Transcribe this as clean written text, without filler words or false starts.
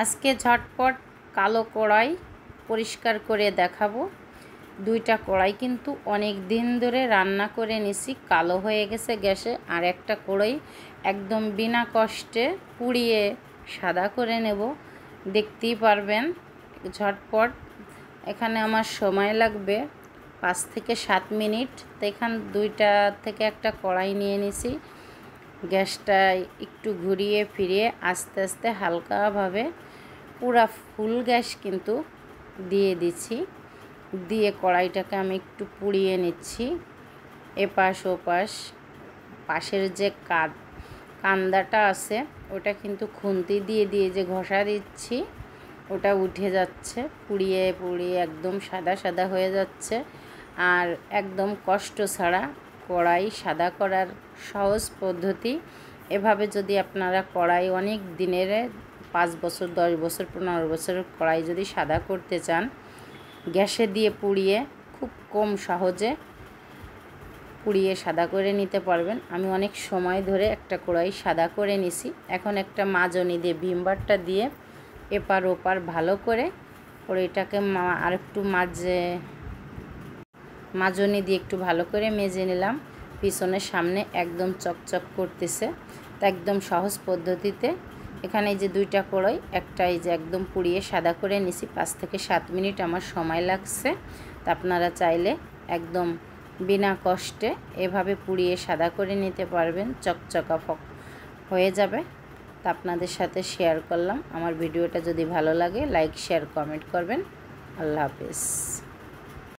আজকে ঝটপট কালো কড়াই পরিষ্কার করে দেখাবো। দুইটা কড়াই কিন্তু অনেক দিন ধরে রান্না করে নিছি, কালো হয়ে গেছে গ্যাসে। আর একটা কড়াই একদম বিনা কষ্টে পুড়িয়ে সাদা করে নেব, দেখতেই পারবেন ঝটপট। এখানে আমার সময় লাগবে 5 থেকে 7 মিনিট। তো এখান দুইটা থেকে একটা কড়াই নিয়ে নিছি, গ্যাসটা একটু ঘুরিয়ে ফিরিয়ে আস্তে আস্তে হালকাভাবে পুরা ফুল গ্যাস কিন্তু দিয়ে দিচ্ছি। দিয়ে কড়াইটাকে আমি একটু পুড়িয়ে নিচ্ছি, এপাশ ওপাশ। পাশের যে কান্দাটা আছে ওটা কিন্তু খুন্তি দিয়ে দিয়ে যে ঘষা দিচ্ছি ওটা উঠে যাচ্ছে, পুড়িয়ে পুড়িয়ে একদম সাদা সাদা হয়ে যাচ্ছে। আর একদম কষ্ট ছাড়া কড়াই সাদা করার সহজ পদ্ধতি। এভাবে যদি আপনারা কড়াই অনেক দিনের 5 বছর 10 বছর 15 বছরের কড়াই যদি সাদা করতে চান, গ্যাসে দিয়ে পুড়িয়ে খুব কম সহজে পুড়িয়ে সাদা করে নিতে পারবেন। আমি অনেক সময় ধরে একটা কড়াই সাদা করে নিছি। এখন একটা মাজনি দিয়ে ভিমবারটা দিয়ে এপার ওপার ভালো করে কড়াইটাকে আর একটু মাজনি দিয়ে একটু ভালো করে মেজে নিলাম। পিছনে সামনে একদম চকচক করতেছে। তা একদম সহজ পদ্ধতিতে এখানে যে দুইটা কড়াই, একটা এই যে একদম পুড়িয়ে সাদা করে নিছি। 5 থেকে 7 মিনিট আমার সময় লাগছে। তা আপনারা চাইলে একদম বিনা কষ্টে এভাবে পুড়িয়ে সাদা করে নিতে পারবেন, চকচকা হয়ে যাবে। তা আপনাদের সাথে শেয়ার করলাম। আমার ভিডিওটা যদি ভালো লাগে লাইক শেয়ার কমেন্ট করবেন। আল্লাহ হাফেজ।